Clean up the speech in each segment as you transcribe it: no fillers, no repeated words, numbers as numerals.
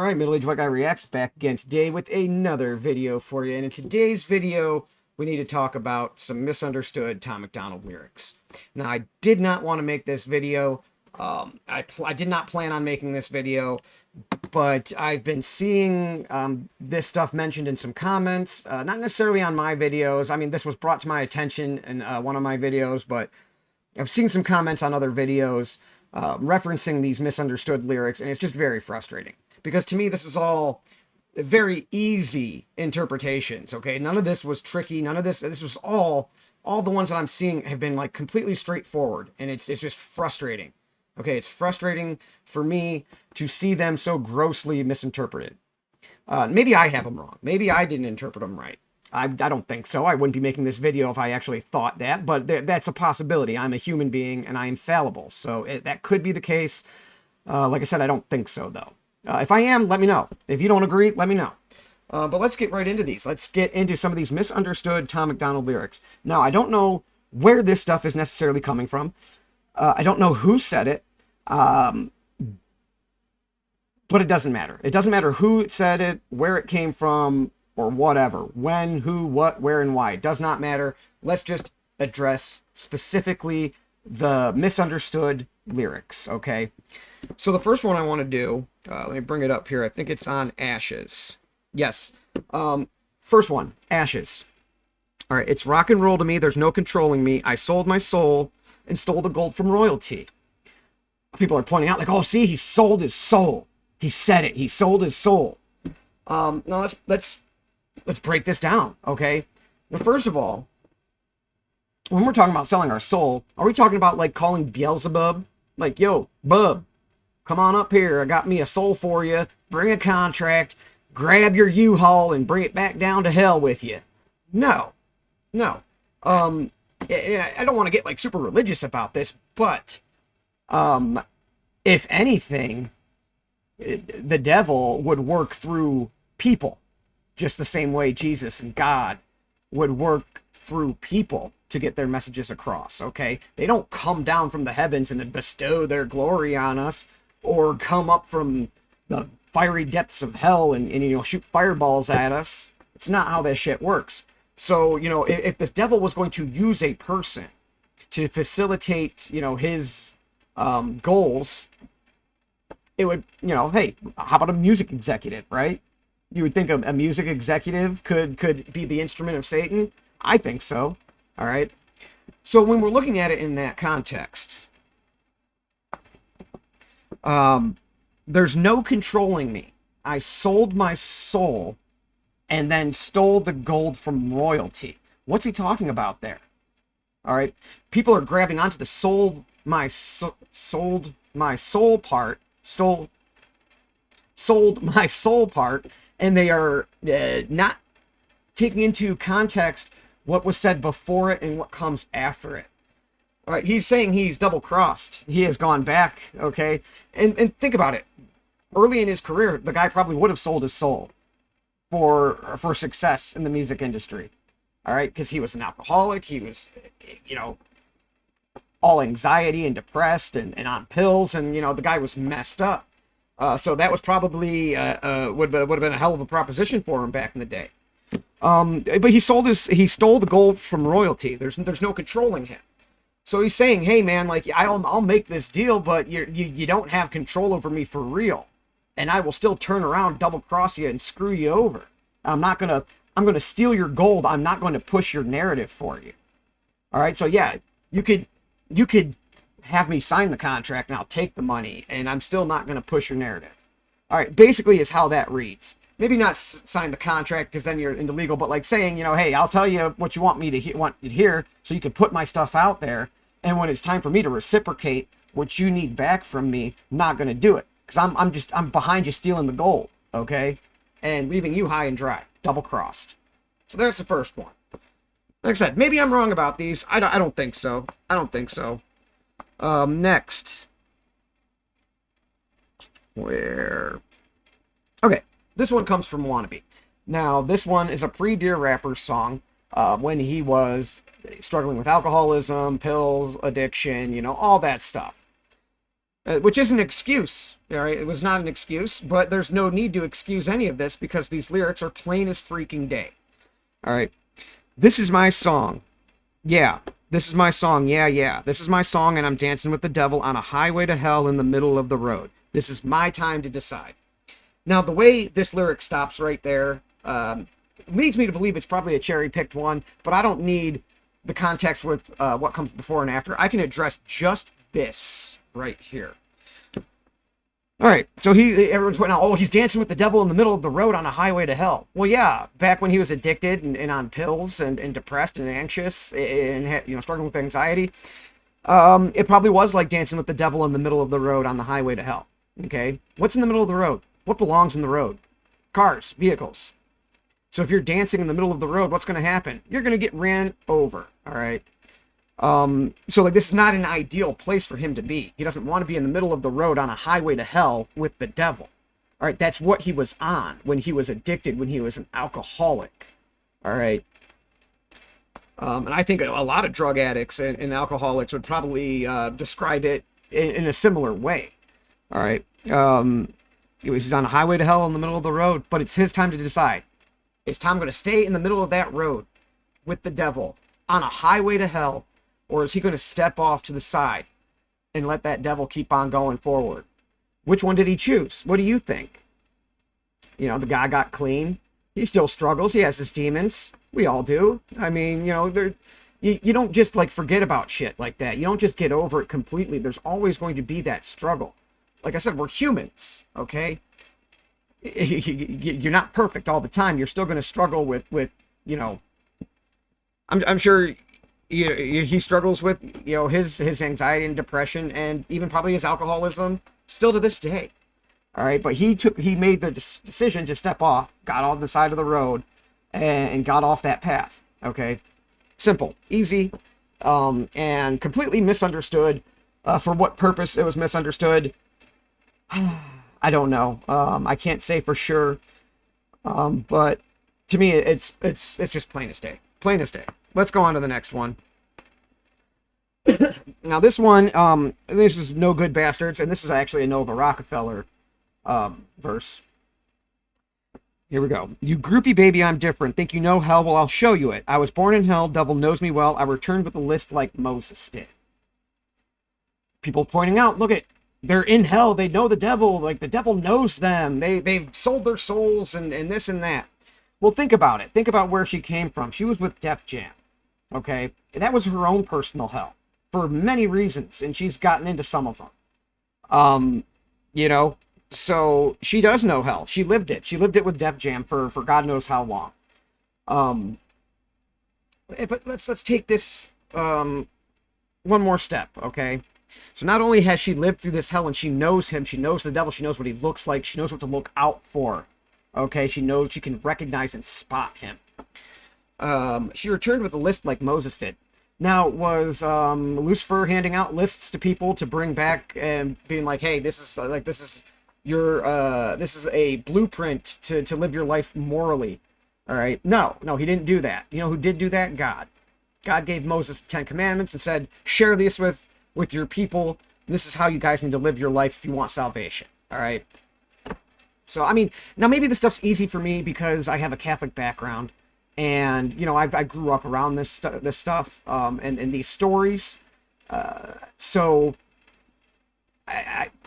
Alright, Middle-Aged White Guy Reacts back again today with another video for you. And in today's video, we need to talk about some misunderstood Tom MacDonald lyrics. Now, I did not want to make this video. I did not plan on making this video, but I've been seeing this stuff mentioned in some comments, not necessarily on my videos. I mean, this was brought to my attention in one of my videos, but I've seen some comments on other videos referencing these misunderstood lyrics, and it's just very frustrating. Because to me, this is all very easy interpretations, okay? None of this was tricky. None of this was all the ones that I'm seeing have been like completely straightforward, and it's just frustrating. Okay, it's frustrating for me to see them so grossly misinterpreted. Maybe I have them wrong. Maybe I didn't interpret them right. I don't think so. I wouldn't be making this video if I actually thought that, but that's a possibility. I'm a human being, and I am fallible, so that could be the case. Like I said, I don't think so, though. If I am, let me know. If you don't agree, let me know. But let's get right into these. Let's get into some of these misunderstood Tom MacDonald lyrics. Now, I don't know where this stuff is necessarily coming from. I don't know who said it. But it doesn't matter. It doesn't matter who said it, where it came from, or whatever. When, who, what, where, and why. It does not matter. Let's just address specifically the misunderstood lyrics, okay? So the first one I want to do, let me bring it up here. I think it's on Ashes. Yes. First one, Ashes. All right, it's rock and roll to me. There's no controlling me. I sold my soul and stole the gold from royalty. People are pointing out, like, oh, see, he sold his soul. He said it. He sold his soul. Now let's break this down, okay? Now, first of all, when we're talking about selling our soul, are we talking about like calling Beelzebub? Like, yo, bub, come on up here. I got me a soul for you. Bring a contract. Grab your U-Haul and bring it back down to hell with you. No. No. I don't want to get like super religious about this, but if anything, the devil would work through people just the same way Jesus and God would work through people to get their messages across, okay? They don't come down from the heavens and bestow their glory on us, or come up from the fiery depths of hell and you know, shoot fireballs at us. It's not how that shit works. So, you know, if the devil was going to use a person to facilitate, you know, his goals, it would, you know, hey, how about a music executive, right? You would think a music executive could be the instrument of Satan. I think so. All right. So when we're looking at it in that context, there's no controlling me. I sold my soul and then stole the gold from royalty. What's he talking about there? All right. People are grabbing onto the sold my soul part, sold my soul part, and they are not taking into context what was said before it and what comes after it. All right, he's saying he's double-crossed. He has gone back, okay? And think about it. Early in his career, the guy probably would have sold his soul for success in the music industry. All right, because he was an alcoholic. He was, you know, all anxiety and depressed and on pills, and, you know, the guy was messed up. So that was probably would have been a hell of a proposition for him back in the day. But he stole the gold from royalty. There's no controlling him. So he's saying, hey man, like I'll make this deal, but you don't have control over me for real, and I will still turn around, double cross you, and screw you over. I'm gonna steal your gold. I'm not going to push your narrative for you. All right. So yeah, you could have me sign the contract and I'll take the money, and I'm still not going to push your narrative. All right. Basically is how that reads. Maybe not sign the contract because then you're into legal, but like saying, you know, hey, I'll tell you what you want me to hear so you can put my stuff out there. And when it's time for me to reciprocate what you need back from me, I'm not going to do it because I'm behind you stealing the gold. Okay. And leaving you high and dry, double crossed. So there's the first one. Like I said, maybe I'm wrong about these. I don't think so. I don't think so. Next. Okay. This one comes from Wannabe. Now, this one is a pre-Dear Rapper song when he was struggling with alcoholism, pills, addiction, you know, all that stuff. which is an excuse. All right, it was not an excuse, but there's no need to excuse any of this because these lyrics are plain as freaking day. All right, this is my song. Yeah, this is my song. Yeah. This is my song, and I'm dancing with the devil on a highway to hell in the middle of the road. This is my time to decide. Now, the way this lyric stops right there leads me to believe it's probably a cherry-picked one, but I don't need the context with what comes before and after. I can address just this right here. All right, so everyone's pointing out, oh, he's dancing with the devil in the middle of the road on a highway to hell. Well, yeah, back when he was addicted and on pills and depressed and anxious and struggling with anxiety, it probably was like dancing with the devil in the middle of the road on the highway to hell. Okay, what's in the middle of the road? What belongs in the road? Cars, vehicles. So if you're dancing in the middle of the road, what's going to happen? You're going to get ran over. All right. So like this is not an ideal place for him to be. He doesn't want to be in the middle of the road on a highway to hell with the devil. All right, that's what he was on when he was addicted, when he was an alcoholic. All right. And I think a lot of drug addicts and alcoholics would probably describe it in a similar way. All right. He's on a highway to hell in the middle of the road, but it's his time to decide. Is Tom going to stay in the middle of that road with the devil on a highway to hell? Or is he going to step off to the side and let that devil keep on going forward? Which one did he choose? What do you think? The guy got clean. He still struggles. He has his demons. We all do. I mean, you don't just like forget about shit like that. You don't just get over it completely. There's always going to be that struggle. Like I said, we're humans, okay? You're not perfect all the time. You're still going to struggle with I'm sure he struggles with his anxiety and depression and even probably his alcoholism still to this day. All right, but he made the decision to step off, got on the side of the road, and got off that path. Okay, simple, easy, and completely misunderstood. For what purpose it was misunderstood, I don't know. I can't say for sure, but to me, it's just plain as day. Plain as day. Let's go on to the next one. Now this one, this is No Good Bastards, and this is actually a Nova Rockefeller verse. Here we go. You groupie baby, I'm different. Think you know hell? Well, I'll show you it. I was born in hell. Devil knows me well. I returned with a list like Moses did. People pointing out, look at, they're in hell. They know the devil. Like the devil knows them. They've sold their souls and this and that. Well, think about it. Think about where she came from. She was with Def Jam. Okay? And that was her own personal hell for many reasons. And she's gotten into some of them. So she does know hell. She lived it. She lived it with Def Jam for God knows how long. But let's take this one more step, okay? So not only has she lived through this hell and she knows him, she knows the devil, she knows what he looks like, she knows what to look out for. Okay, she knows she can recognize and spot him. She returned with a list like Moses did. Now, was Lucifer handing out lists to people to bring back and being like, "Hey, this is a blueprint to live your life morally"? All right, no, he didn't do that. You know who did do that? God. God gave Moses the 10 Commandments and said, "Share this with your people. This is how you guys need to live your life if you want salvation." All right. So, I mean, now maybe this stuff's easy for me because I have a Catholic background. And, I grew up around this stuff and these stories. So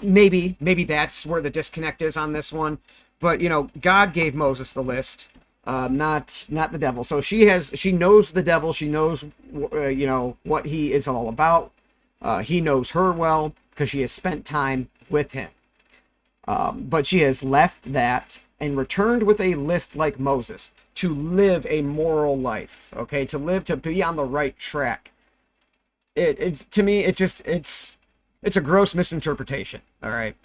maybe that's where the disconnect is on this one. But, God gave Moses the list, not the devil. So she knows the devil. She knows, what he is all about. He knows her well because she has spent time with him. But she has left that and returned with a list like Moses to live a moral life, okay? To be on the right track. To me, it's a gross misinterpretation, all right?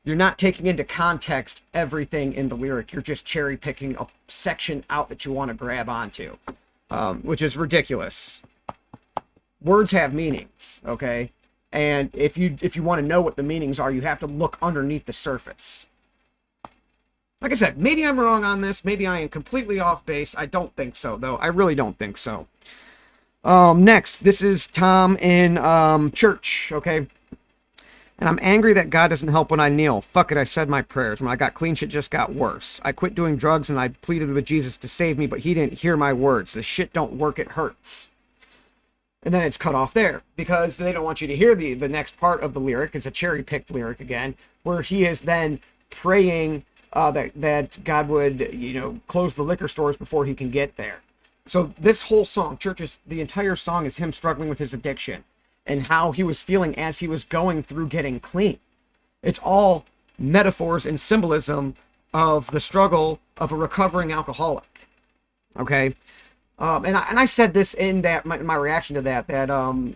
You're not taking into context everything in the lyric. You're just cherry picking a section out that you want to grab onto, which is ridiculous. Words have meanings, okay? And if you want to know what the meanings are, you have to look underneath the surface. Like I said, maybe I'm wrong on this. Maybe I am completely off base. I don't think so, though. I really don't think so. Next, this is Tom in church, okay? And I'm angry that God doesn't help when I kneel. Fuck it, I said my prayers. When I got clean, shit just got worse. I quit doing drugs and I pleaded with Jesus to save me, but he didn't hear my words. The shit don't work, it hurts. And then it's cut off there because they don't want you to hear the next part of the lyric. It's a cherry-picked lyric again, where he is then praying that God would, close the liquor stores before he can get there. So this whole song, the entire song is him struggling with his addiction and how he was feeling as he was going through getting clean. It's all metaphors and symbolism of the struggle of a recovering alcoholic. Okay? And I said this in that my reaction to that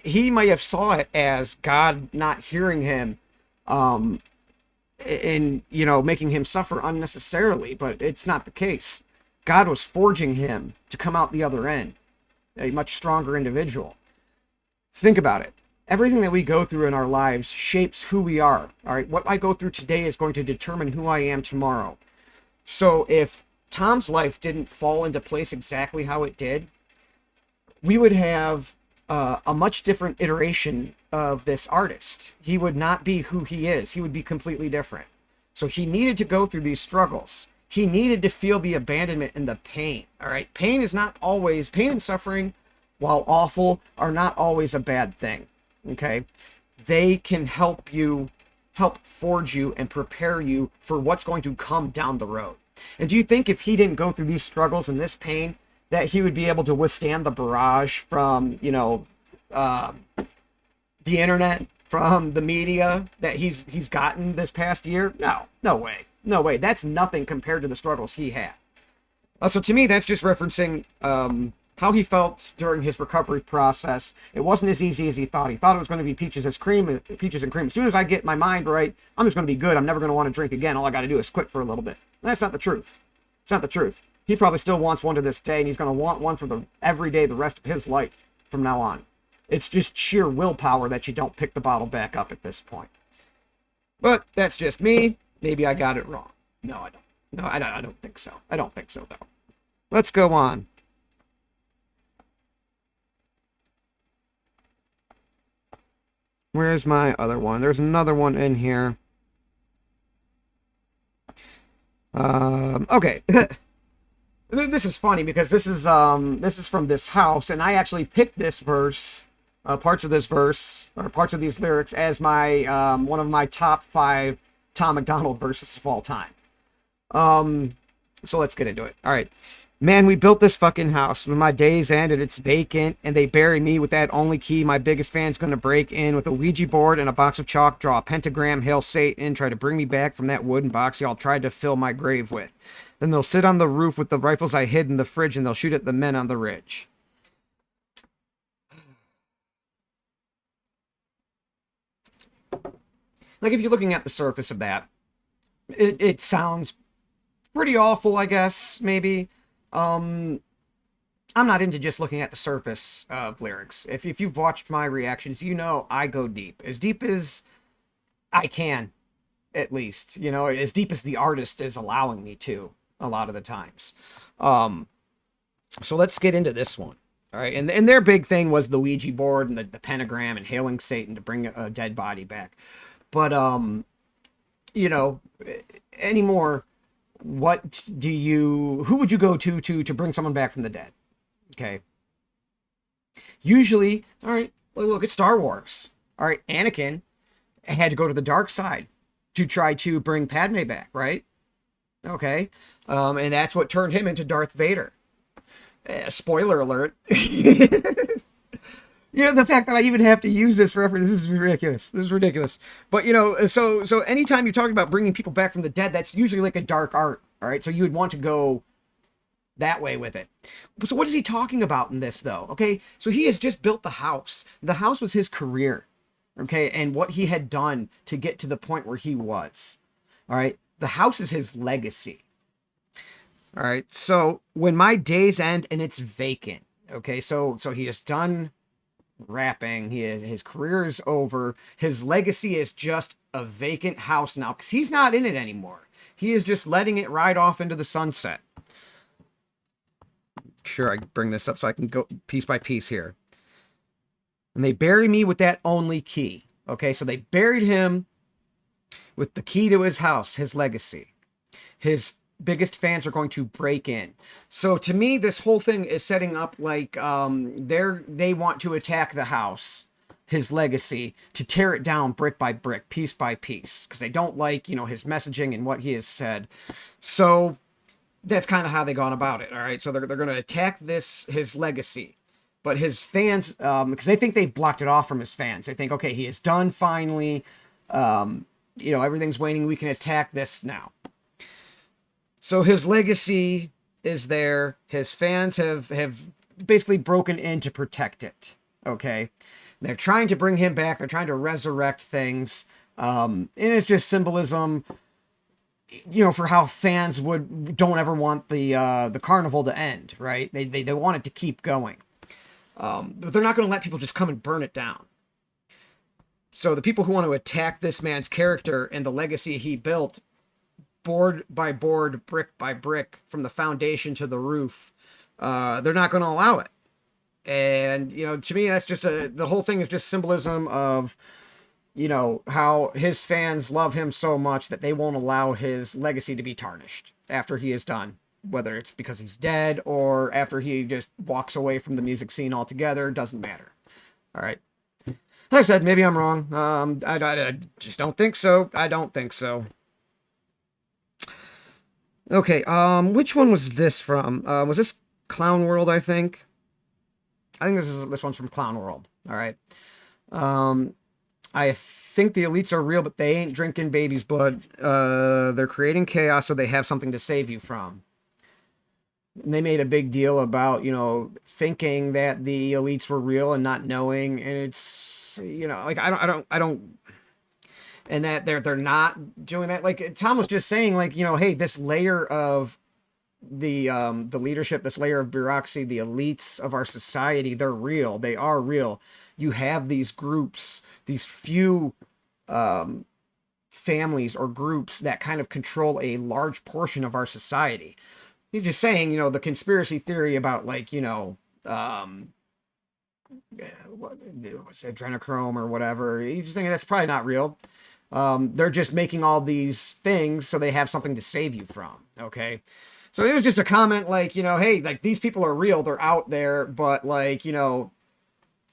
he might have saw it as God not hearing him and making him suffer unnecessarily, but it's not the case. God was forging him to come out the other end, a much stronger individual. Think about it. Everything that we go through in our lives shapes who we are. All right, what I go through today is going to determine who I am tomorrow. So if Tom's life didn't fall into place exactly how it did, we would have a much different iteration of this artist. He would not be who he is. He would be completely different. So he needed to go through these struggles. He needed to feel the abandonment and the pain. All right, pain and suffering, while awful, are not always a bad thing. Okay, they can help forge you and prepare you for what's going to come down the road. And do you think if he didn't go through these struggles and this pain, that he would be able to withstand the barrage from, the internet, from the media that he's gotten this past year? No way. That's nothing compared to the struggles he had. So to me, that's just referencing how he felt during his recovery process. It wasn't as easy as he thought. He thought it was going to be peaches and cream. As soon as I get my mind right, I'm just going to be good. I'm never going to want to drink again. All I got to do is quit for a little bit. And that's not the truth. It's not the truth. He probably still wants one to this day, and he's going to want one for every day the rest of his life from now on. It's just sheer willpower that you don't pick the bottle back up at this point. But that's just me. Maybe I got it wrong. No, I don't. No, I don't think so. I don't think so, though. Let's go on. Where's my other one? There's another one in here. Okay. This is funny because this is from this house, and I actually picked this verse, parts of this verse, or parts of these lyrics as my one of my top 5 Tom MacDonald verses of all time. So let's get into it. All right. Man, we built this fucking house. When my days end and it's vacant and they bury me with that only key, my biggest fan's gonna break in with a Ouija board and a box of chalk, draw a pentagram, hail Satan, try to bring me back from that wooden box y'all tried to fill my grave with. Then they'll sit on the roof with the rifles I hid in the fridge and they'll shoot at the men on the ridge. Like, if you're looking at the surface of that, it sounds pretty awful, I guess, maybe. I'm not into just looking at the surface of lyrics. If you've watched my reactions, I go deep as I can, at least, as deep as the artist is allowing me to a lot of the times. So let's get into this one. All right. And their big thing was the Ouija board and the pentagram and hailing Satan to bring a dead body back. But, anymore, who would you go to bring someone back from the dead? Okay. Usually, all right, look at Star Wars. All right, Anakin had to go to the dark side to try to bring Padme back, right? Okay. And that's what turned him into Darth Vader. Spoiler alert. The fact that I even have to use this reference, this is ridiculous. But, so anytime you're talking about bringing people back from the dead, that's usually like a dark art, all right? So you would want to go that way with it. So what is he talking about in this, though? Okay, so he has just built the house. The house was his career, okay, and what he had done to get to the point where he was, all right? The house is his legacy. All right, so when my days end and it's vacant, okay, so he is done rapping, his career is over, his legacy is just a vacant house now because he's not in it anymore. He is just letting it ride off into the sunset. Sure, I bring this up so I can go piece by piece here. And they bury me with that only key. Okay, so they buried him with the key to his house, his legacy. His biggest fans are going to break in. So to me, this whole thing is setting up like they want to attack the house, his legacy, to tear it down brick by brick, piece by piece, because they don't like, his messaging and what he has said. So that's kind of how they gone about it. All right, so they're going to attack his legacy. But his fans, because they think they've blocked it off from his fans. They think, okay, he is done finally. Everything's waning. We can attack this now. So his legacy is there. His fans have basically broken in to protect it. Okay. They're trying to bring him back. They're trying to resurrect things. And it's just symbolism, for how fans don't ever want the carnival to end, right? They want it to keep going. But they're not going to let people just come and burn it down. So the people who want to attack this man's character and the legacy he built, board by board, brick by brick, from the foundation to the roof, they're not going to allow it. And, to me, that's just the whole thing is just symbolism of, how his fans love him so much that they won't allow his legacy to be tarnished after he is done. Whether it's because he's dead or after he just walks away from the music scene altogether, doesn't matter. All right. Like I said, maybe I'm wrong. I just don't think so. I don't think so. Okay, which one was this from? Was this Clown World, I think? I think this one's from Clown World. All right. I think the elites are real, but they ain't drinking baby's blood. They're creating chaos so they have something to save you from. And they made a big deal about, thinking that the elites were real and not knowing. And it's, like, I don't, and that they're not doing that. Like Tom was just saying, like, hey, this layer of the leadership, this layer of bureaucracy, the elites of our society, they're real. They are real. You have these groups, these few, families or groups that kind of control a large portion of our society. He's just saying, the conspiracy theory about, like, what's adrenochrome or whatever. He's just thinking that's probably not real. They're just making all these things so they have something to save you from. Okay. So it was just a comment like, hey, like these people are real. They're out there, but like,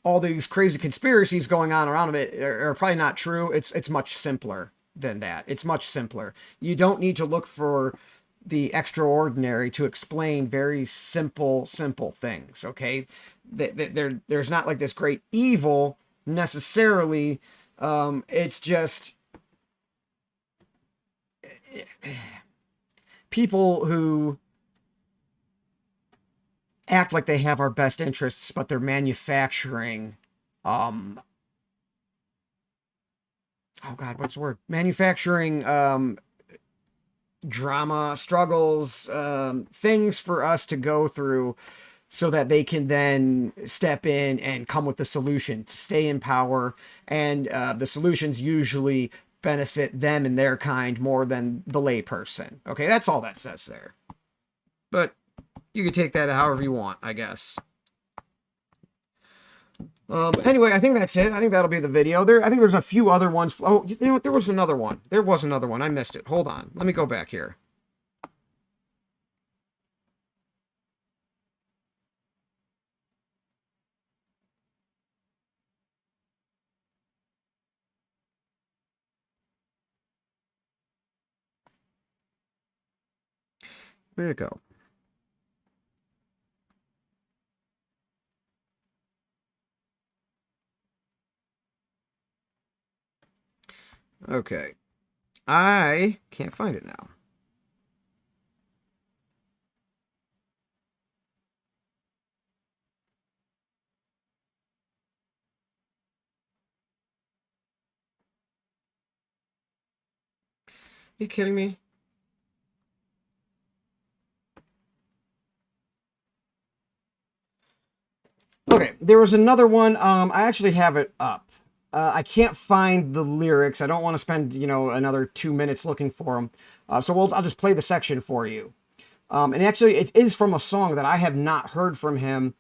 all these crazy conspiracies going on around it are probably not true. It's much simpler than that. It's much simpler. You don't need to look for the extraordinary to explain very simple things. Okay. There's not like this great evil necessarily. It's just people who act like they have our best interests, but they're manufacturing, oh God, what's the word? Manufacturing, drama, struggles, things for us to go through so that they can then step in and come with the solution to stay in power. And the solutions usually benefit them and their kind more than the layperson. Okay, that's all that says there. But you can take that however you want, I guess. Anyway, I think that's it. I think that'll be the video. I think there's a few other ones. Oh, you know what? There was another one. I missed it. Hold on. Let me go back here. Where'd it go? Okay. I can't find it now. Are you kidding me? Okay, there was another one. I actually have it up. I can't find the lyrics. I don't want to spend, another 2 minutes looking for them. So I'll just play the section for you. And actually, it is from a song that I have not heard from him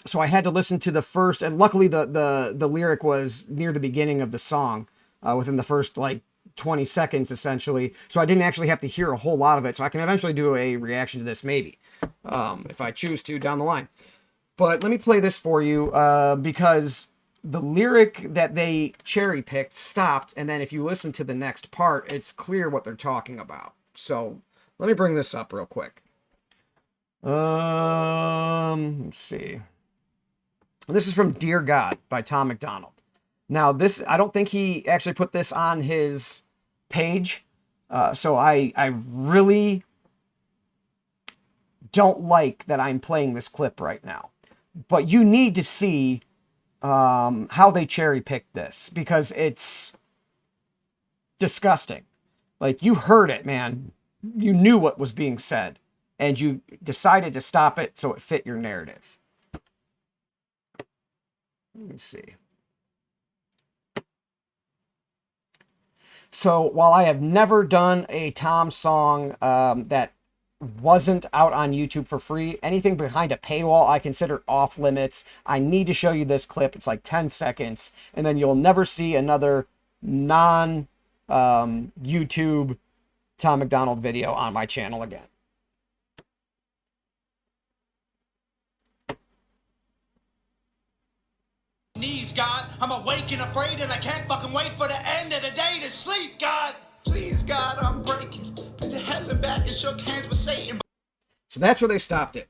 So I had to listen to the first, and luckily the lyric was near the beginning of the song, within the first like 20 seconds essentially. So I didn't actually have to hear a whole lot of it. So I can eventually do a reaction to this maybe, if I choose to down the line. But let me play this for you, because the lyric that they cherry picked stopped, and then if you listen to the next part, it's clear what they're talking about. So let me bring this up real quick. Let's see. This is from Dear God by Tom MacDonald. Now, this, I don't think he actually put this on his page. So I really don't like that I'm playing this clip right now. But you need to see how they cherry picked this, because it's disgusting. Like, you heard it, man. You knew what was being said, and you decided to stop it so it fit your narrative. Let me see. So while I have never done a Tom song that wasn't out on YouTube for free, anything behind a paywall I consider off limits. I need to show you this clip. It's like 10 seconds, and then you'll never see another non YouTube Tom MacDonald video on my channel again. Knees, God, I'm awake and afraid, and I can't fucking wait for the end of the day to sleep, God. Please, God, I'm breaking. Put the hell back and shook hands with Satan. So that's where they stopped it.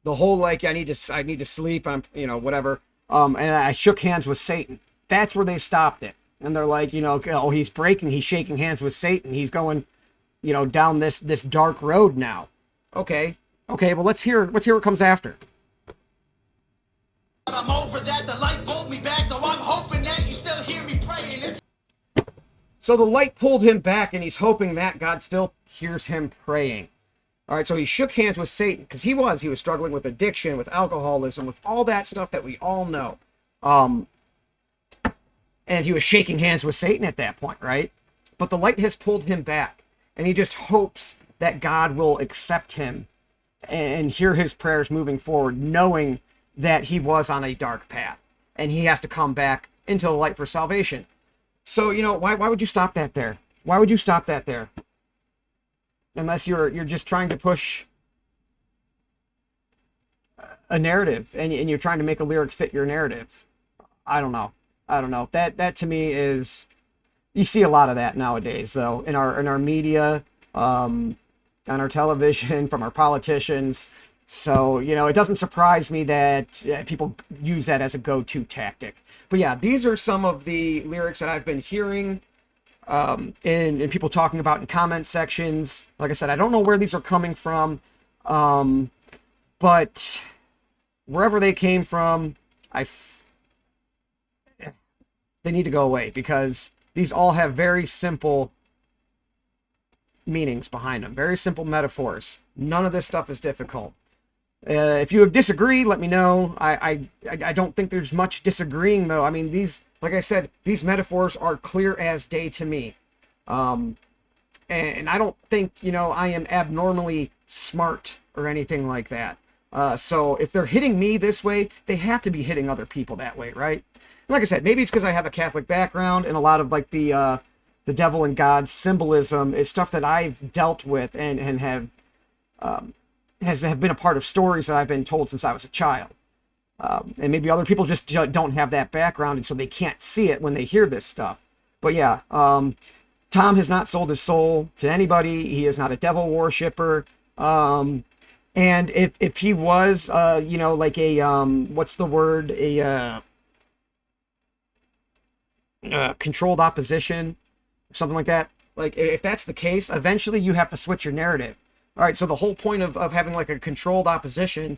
The whole, like, I need to sleep, I'm, whatever. And I shook hands with Satan. That's where they stopped it. And they're like, oh, he's breaking, he's shaking hands with Satan. He's going, down this dark road now. Okay, well, let's hear what comes after. I'm over that, the light pulled me back, though I'm hoping that you still hear me praying. So the light pulled him back, and he's hoping that God still hears him praying. All right, so he shook hands with Satan, because he was struggling with addiction, with alcoholism, with all that stuff that we all know. And he was shaking hands with Satan at that point, right? But the light has pulled him back, and he just hopes that God will accept him and hear his prayers moving forward, knowing that he was on a dark path, and he has to come back into the light for salvation. So, why would you stop that there? Why would you stop that there? Unless you're just trying to push a narrative, and you're trying to make a lyric fit your narrative. I don't know. That to me is, you see a lot of that nowadays, though, in our media, on our television, from our politicians. So, it doesn't surprise me that people use that as a go-to tactic. But yeah, these are some of the lyrics that I've been hearing and people talking about in comment sections. Like I said, I don't know where these are coming from, but wherever they came from, they need to go away, because these all have very simple meanings behind them, very simple metaphors. None of this stuff is difficult. If you disagree, let me know. I don't think there's much disagreeing, though. I mean, these, like I said, these metaphors are clear as day to me. And I don't think, I am abnormally smart or anything like that. So if they're hitting me this way, they have to be hitting other people that way, right? And like I said, maybe it's because I have a Catholic background, and a lot of like the devil and God symbolism is stuff that I've dealt with and have been a part of stories that I've been told since I was a child. And maybe other people just don't have that background, and so they can't see it when they hear this stuff. But yeah, Tom has not sold his soul to anybody. He is not a devil worshiper. And if he was, like a, what's the word? Controlled opposition, something like that. Like, if that's the case, eventually you have to switch your narrative. All right, so the whole point of having like a controlled opposition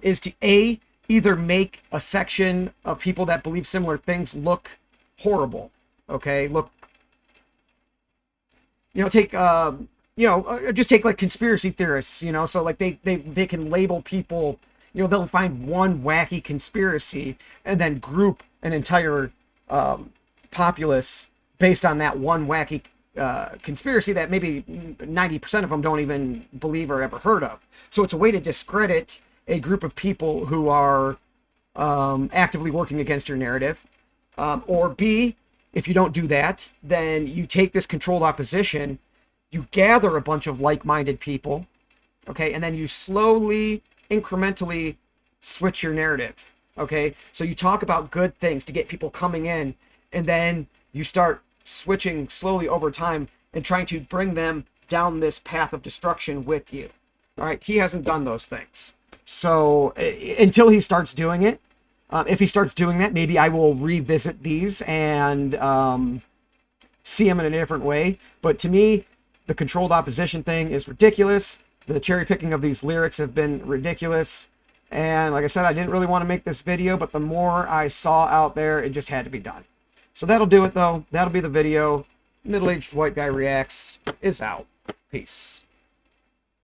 is to either make a section of people that believe similar things look horrible, okay? Just take like conspiracy theorists, so like they can label people, they'll find one wacky conspiracy and then group an entire populace based on that one wacky conspiracy that maybe 90% of them don't even believe or ever heard of. So it's a way to discredit a group of people who are actively working against your narrative. Or B, if you don't do that, then you take this controlled opposition, you gather a bunch of like-minded people, okay, and then you slowly, incrementally switch your narrative, okay? So you talk about good things to get people coming in, and then you start switching slowly over time and trying to bring them down this path of destruction with you. All right, he hasn't done those things. So until he starts doing it, if he starts doing that, maybe I will revisit these and see him in a different way. But to me, the controlled opposition thing is ridiculous. The cherry picking of these lyrics have been ridiculous. And like I said, I didn't really want to make this video, but the more I saw out there, it just had to be done. So that'll do it, though. That'll be the video. Middle-aged white guy reacts is out. Peace.